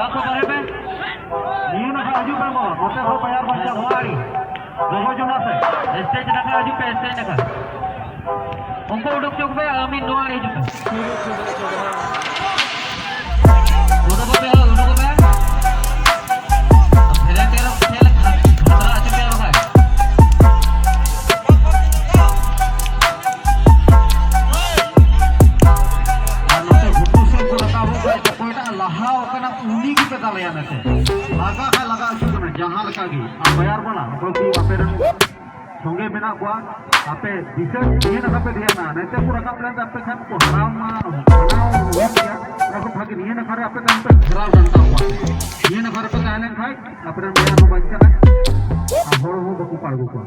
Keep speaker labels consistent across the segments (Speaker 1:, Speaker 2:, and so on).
Speaker 1: Baku barebe. Niu na aju pe mo. Note ho bayar baca hoari. Doho juna se. Stage na aju pe stage na. Unko uduk chok pe amin noari juga. Udah pe udah pe. Phele tera phele khatra ache pe hai. Lahau kena uni kita kalian itu, laga kan laga asyik mana, jangan laga lagi. Bayar mana? Kalau apa yang songe bina gua, apa bisa dia nak apa dia mana? Nanti pura kaplan apa kan haram mana? Haram ya. Aku bagi dia nak apa kan haram dan tahu. Dia nak apa kalian kai? Apa yang bayar mau baca kan? Ahor ho baku pargu gua.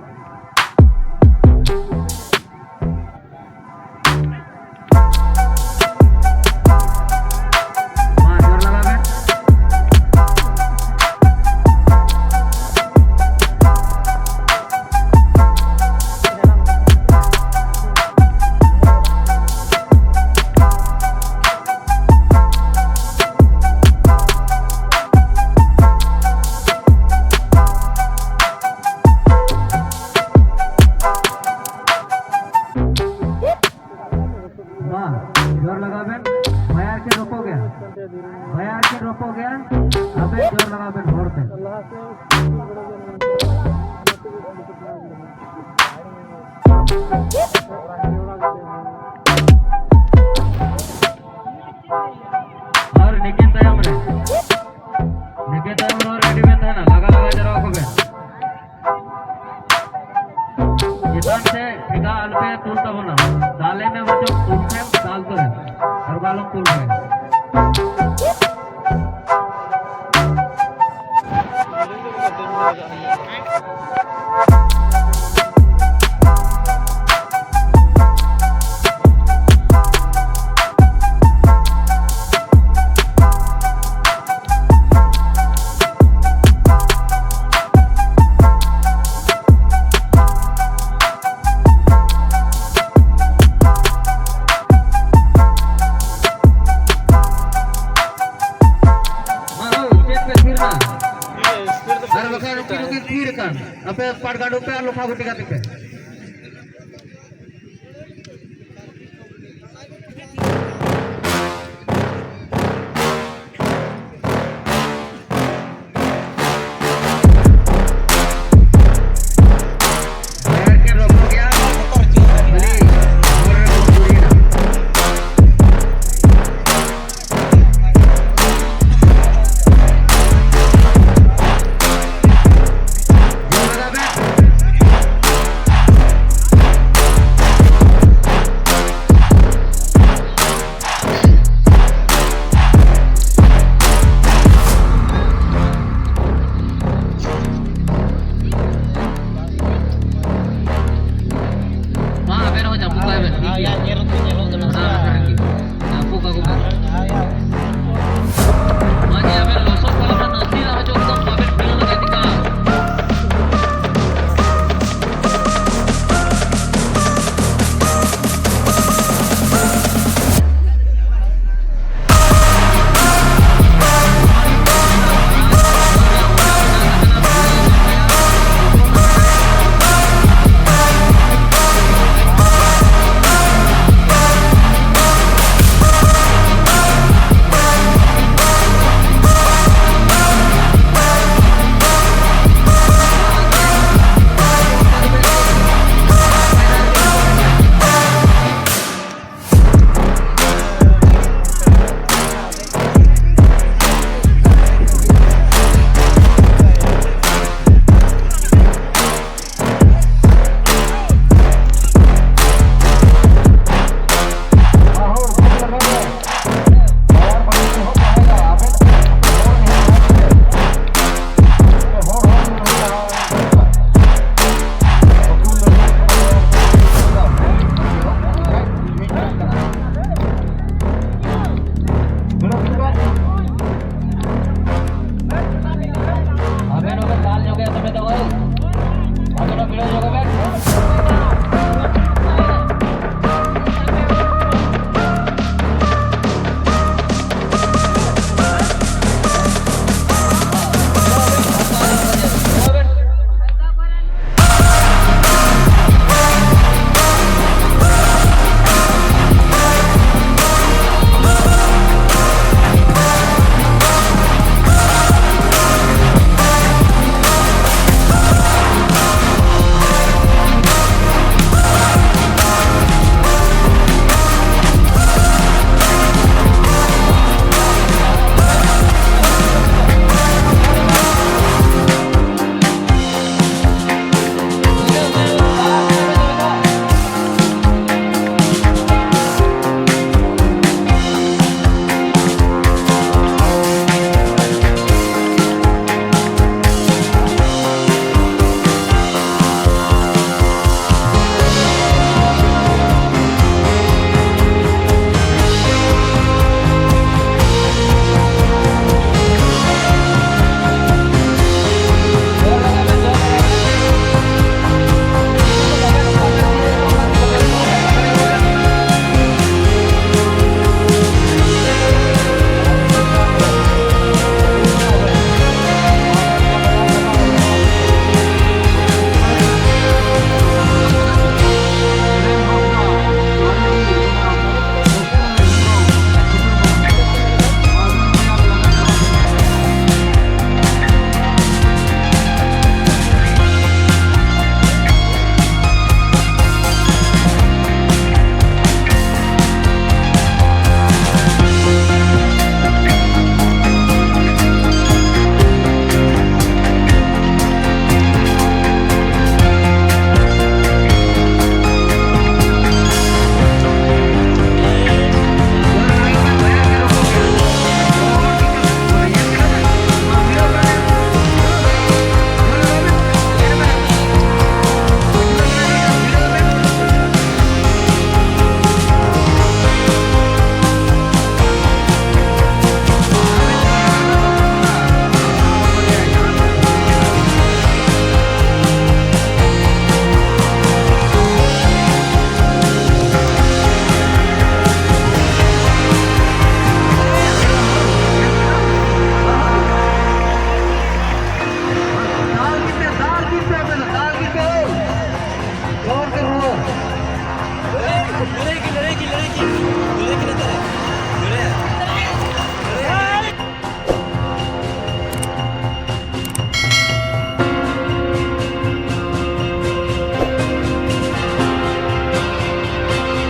Speaker 1: Apa pathorghata pe lupa guti kati pe. Masih ada losok kalau